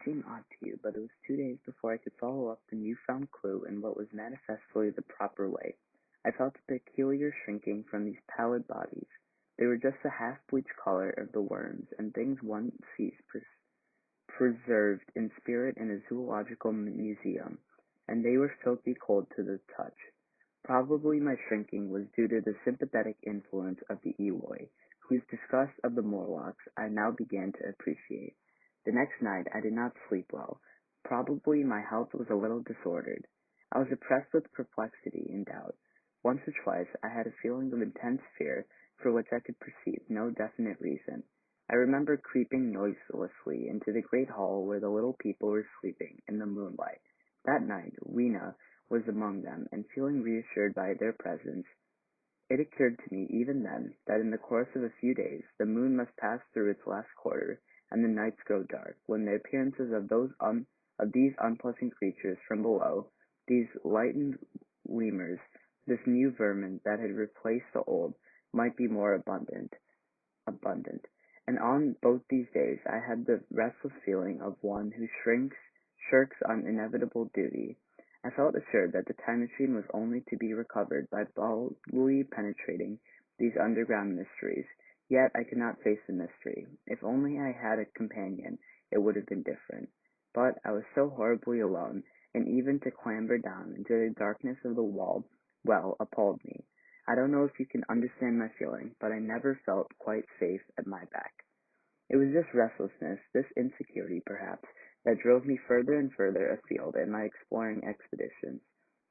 seem odd to you, but it was 2 days before I could follow up the newfound clue in what was manifestly the proper way. I felt a peculiar shrinking from these pallid bodies. They were just the half-bleached color of the worms and things one sees preserved in spirit in a zoological museum, and they were filthy cold to the touch. Probably my shrinking was due to the sympathetic influence of the Eloi, whose disgust of the Morlocks I now began to appreciate. The next night I did not sleep well. Probably my health was a little disordered. I was oppressed with perplexity and doubt. Once or twice I had a feeling of intense fear for which I could perceive no definite reason. I remember creeping noiselessly into the great hall where the little people were sleeping in the moonlight. That night Weena was among them, and feeling reassured by their presence, it occurred to me even then that in the course of a few days the moon must pass through its last quarter, and the nights grow dark, when the appearances of these unpleasant creatures from below, these lightened lemurs, this new vermin that had replaced the old, might be more abundant. And on both these days I had the restless feeling of one who shirks an inevitable duty. I felt assured that the time machine was only to be recovered by boldly penetrating these underground mysteries. Yet I could not face the mystery. If only I had a companion, it would have been different. But I was so horribly alone, and even to clamber down into the darkness of the well, appalled me. I don't know if you can understand my feeling, but I never felt quite safe at my back. It was this restlessness, this insecurity, perhaps, that drove me further and further afield in my exploring expeditions.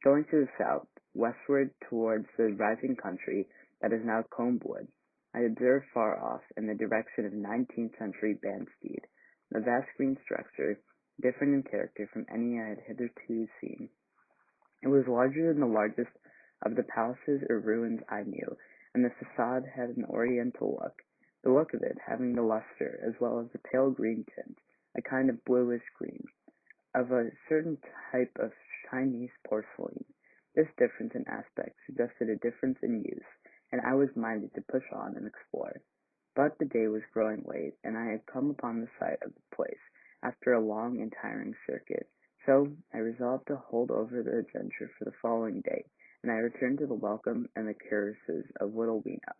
Going to the south, westward towards the rising country that is now Combwood, I observed far off, in the direction of 19th-century Banstead, a vast green structure, different in character from any I had hitherto seen. It was larger than the largest of the palaces or ruins I knew, and the facade had an oriental look, the look of it having the luster, as well as the pale green tint, a kind of bluish green, of a certain type of Chinese porcelain. This difference in aspect suggested a difference in use, and I was minded to push on and explore. But the day was growing late, and I had come upon the site of the place after a long and tiring circuit, so I resolved to hold over the adventure for the following day, and I returned to the welcome and the caresses of little Weena.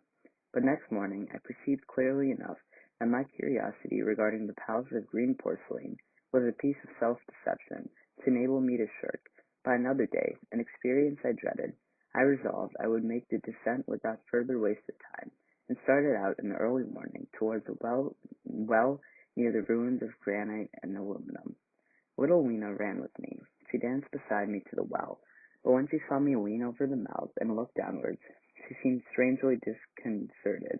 But next morning I perceived clearly enough that my curiosity regarding the palace of green porcelain was a piece of self-deception to enable me to shirk, by another day, an experience I dreaded. I resolved I would make the descent without further waste of time, and started out in the early morning towards a well near the ruins of granite and aluminum. Little Weena ran with me. She danced beside me to the well, but when she saw me lean over the mouth and look downwards, she seemed strangely disconcerted.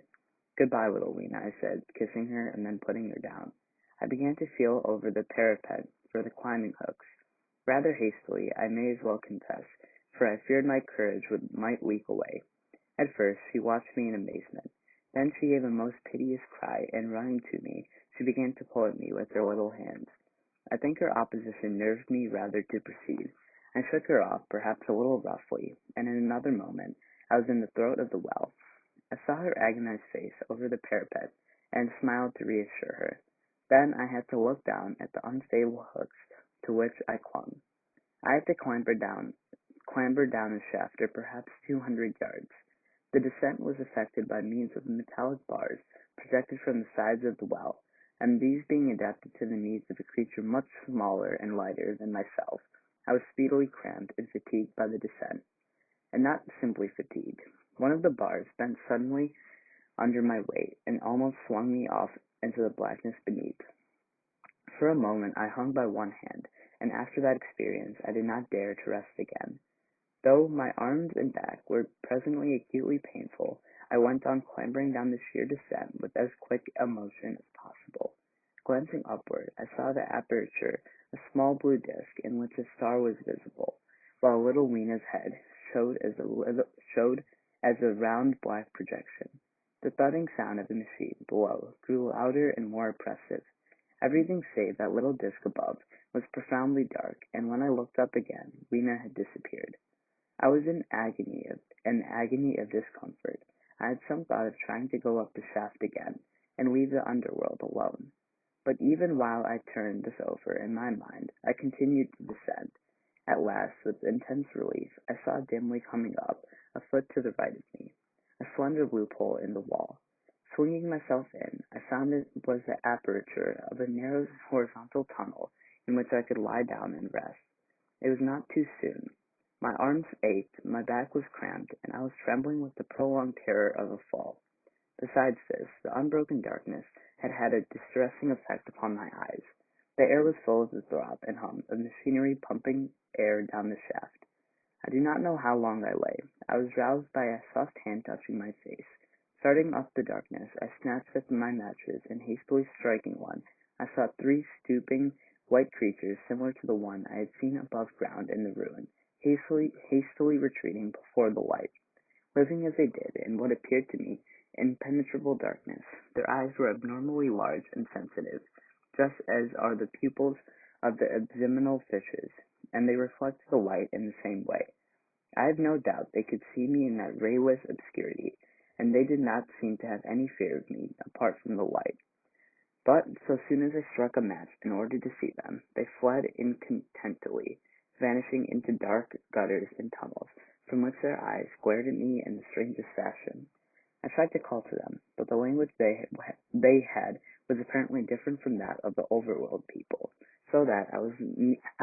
"Goodbye, little Weena," I said, kissing her and then putting her down. I began to feel over the parapet for the climbing hooks. Rather hastily, I may as well confess, for I feared my courage might leak away. At first she watched me in amazement. Then she gave a most piteous cry, and running to me, she began to pull at me with her little hands. I think her opposition nerved me rather to proceed. I shook her off, perhaps a little roughly, and in another moment I was in the throat of the well. I saw her agonized face over the parapet, and smiled to reassure her. Then I had to look down at the unstable hooks to which I clung. I had to clamber down a shaft of perhaps 200 yards. The descent was effected by means of metallic bars projected from the sides of the well, and these being adapted to the needs of a creature much smaller and lighter than myself, I was speedily cramped and fatigued by the descent. And not simply fatigued. One of the bars bent suddenly under my weight, and almost swung me off into the blackness beneath. For a moment I hung by one hand, and after that experience I did not dare to rest again. Though my arms and back were presently acutely painful, I went on clambering down the sheer descent with as quick a motion as possible. Glancing upward, I saw the aperture, a small blue disk in which a star was visible, while little Weena's head showed as a round black projection. The thudding sound of the machine below grew louder and more oppressive. Everything save that little disk above was profoundly dark, and when I looked up again, Weena had disappeared. I was in an agony of discomfort. I had some thought of trying to go up the shaft again, and leave the underworld alone. But even while I turned this over in my mind, I continued to descend. At last, with intense relief, I saw dimly coming up, a foot to the right of me, a slender loophole in the wall. Swinging myself in, I found it was the aperture of a narrow horizontal tunnel in which I could lie down and rest. It was not too soon. My arms ached, my back was cramped, and I was trembling with the prolonged terror of a fall. Besides this, the unbroken darkness had had a distressing effect upon my eyes. The air was full of the throb and hum of machinery pumping air down the shaft. I do not know how long I lay. I was roused by a soft hand touching my face. Starting up the darkness, I snatched at my matches, and hastily striking one, I saw three stooping white creatures similar to the one I had seen above ground in the ruin, hastily retreating before the light. Living as they did in what appeared to me impenetrable darkness, their eyes were abnormally large and sensitive, just as are the pupils of the abysmal fishes, and they reflected the light in the same way. I have no doubt they could see me in that rayless obscurity, and they did not seem to have any fear of me apart from the light. But so soon as I struck a match in order to see them, they fled incontinently, vanishing into dark gutters and tunnels, from which their eyes glared at me in the strangest fashion. I tried to call to them, but the language they had was apparently different from that of the overworld people, so that I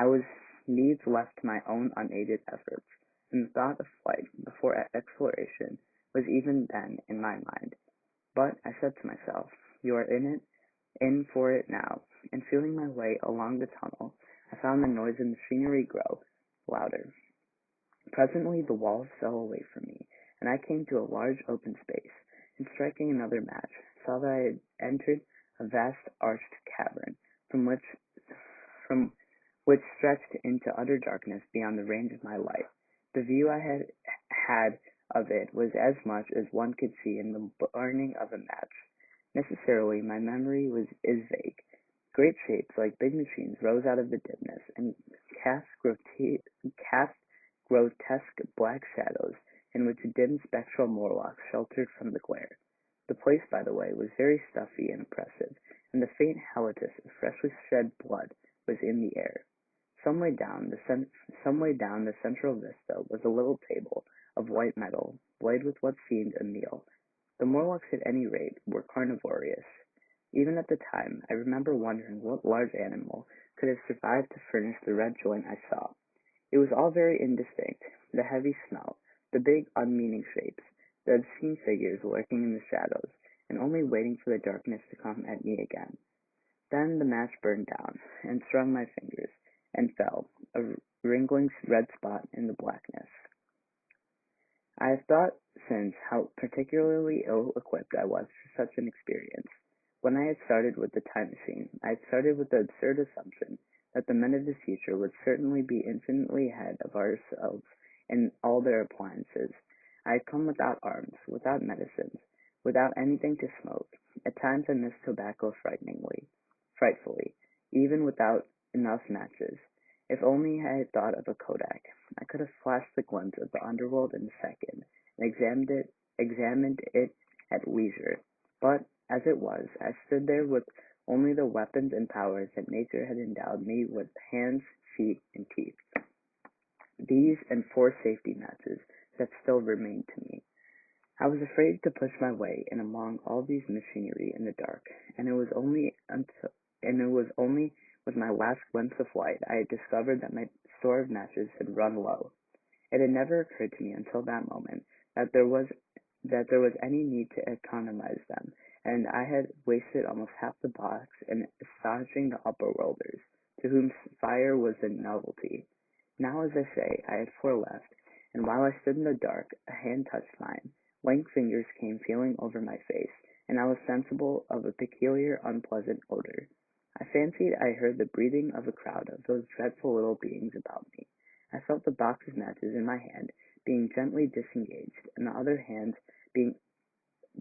was needs left to my own unaided efforts, and the thought of flight before exploration was even then in my mind. But I said to myself, "You are in for it now," and feeling my way along the tunnel, I found the noise of machinery grow louder. Presently the walls fell away from me, and I came to a large open space, and striking another match, saw that I had entered a vast arched cavern, from which stretched into utter darkness beyond the range of my light. The view I had of it was as much as one could see in the burning of a match. Necessarily, my memory is vague. Great shapes, like big machines, rose out of the dimness, and cast grotesque black shadows in which dim spectral Morlocks sheltered from the glare. The place, by the way, was very stuffy and oppressive, and the faint halitus of freshly shed blood was in the air. Some way down the central vista was a little table of white metal, laid with what seemed a meal. The Morlocks, at any rate, were carnivorous. Even at the time, I remember wondering what large animal could have survived to furnish the red joint I saw. It was all very indistinct, the heavy smell, the big unmeaning shapes, the obscene figures lurking in the shadows, and only waiting for the darkness to come at me again. Then the match burned down, and stung my fingers, and fell, a wriggling red spot in the blackness. I have thought since how particularly ill-equipped I was for such an experience. When I had started with the time machine, I had started with the absurd assumption that the men of the future would certainly be infinitely ahead of ourselves in all their appliances. I had come without arms, without medicines, without anything to smoke. At times I missed tobacco frightfully, even without enough matches. If only I had thought of a kodak, I could have flashed the glint of the underworld in a second, and examined it at leisure. But, as it was, I stood there with only the weapons and powers that nature had endowed me with: hands, feet, and teeth. These and 4 safety matches that still remained to me. I was afraid to push my way in among all these machinery in the dark, and it was only with my last glimpse of light I had discovered that my store of matches had run low. It had never occurred to me until that moment that there was any need to economize them, and I had wasted almost half the box in astonishing the upper-worlders, to whom fire was a novelty. Now, as I say, I had 4 left, and while I stood in the dark, a hand touched mine. Lank fingers came feeling over my face, and I was sensible of a peculiar, unpleasant odor. I fancied I heard the breathing of a crowd of those dreadful little beings about me. I felt the box of matches in my hand being gently disengaged, and the other hand being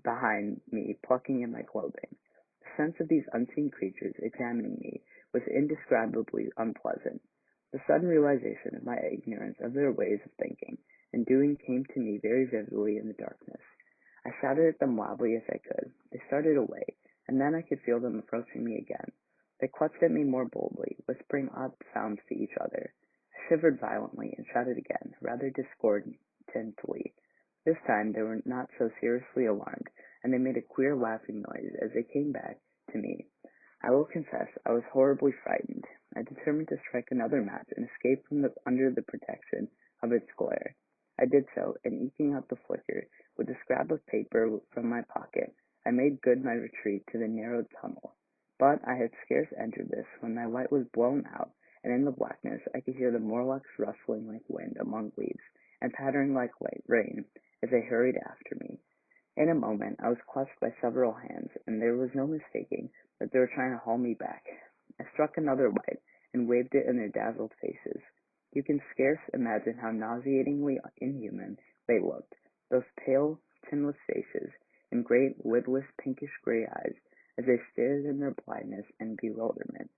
behind me plucking at my clothing. The sense of these unseen creatures examining me was indescribably unpleasant. The sudden realization of my ignorance of their ways of thinking and doing came to me very vividly in the darkness. I shouted at them loudly as I could. They started away, and then I could feel them approaching me again. They clutched at me more boldly, whispering odd sounds to each other. I shivered violently and shouted again, rather discordantly. This time they were not so seriously alarmed, and they made a queer laughing noise as they came back to me. I will confess I was horribly frightened. I determined to strike another match and escape from under the protection of its glare. I did so, and eking out the flicker with a scrap of paper from my pocket, I made good my retreat to the narrow tunnel. But I had scarce entered this when my light was blown out, and in the blackness I could hear the Morlocks rustling like wind among leaves, and pattering like rain as they hurried after me. In a moment I was clutched by several hands, and there was no mistaking that they were trying to haul me back. I struck another light, and waved it in their dazzled faces. You can scarce imagine how nauseatingly inhuman they looked, those pale, chinless faces, and great, lidless, pinkish-gray eyes, as they stared in their blindness and bewilderment.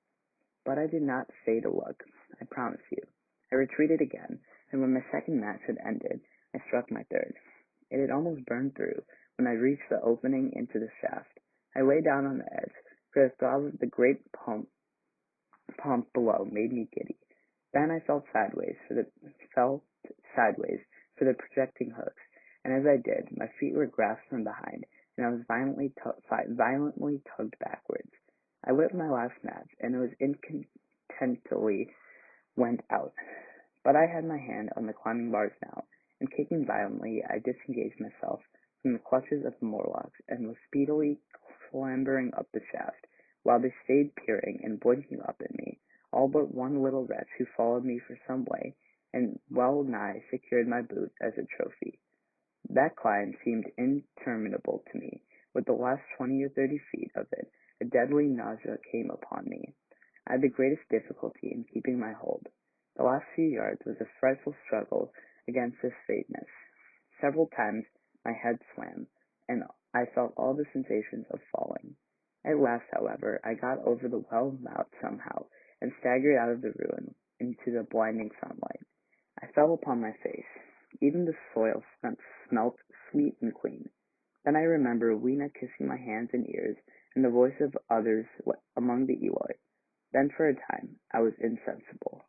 But I did not stay to look, I promise you. I retreated again, and when my second match had ended, I struck my third. It had almost burned through when I reached the opening into the shaft. I lay down on the edge, for the throb of the great pump below made me giddy. Then I felt sideways for the projecting hooks, and as I did, my feet were grasped from behind, and I was violently tugged backwards. I lit my last match, and it was incontinently went out. But I had my hand on the climbing bars now, and kicking violently, I disengaged myself from the clutches of the Morlocks, and was speedily clambering up the shaft, while they stayed peering and blinking up at me, all but one little wretch who followed me for some way, and well nigh secured my boot as a trophy. That climb seemed interminable to me. With the last 20 or 30 feet of it, a deadly nausea came upon me. I had the greatest difficulty in keeping my hold. The last few yards was a frightful struggle against this faintness. Several times my head swam, and I felt all the sensations of falling. At last, however, I got over the well mouth somehow, and staggered out of the ruin into the blinding sunlight. I fell upon my face. Even the soil smelt sweet and clean. Then I remember Weena kissing my hands and ears, and the voice of others among the Eloi. Then for a time I was insensible.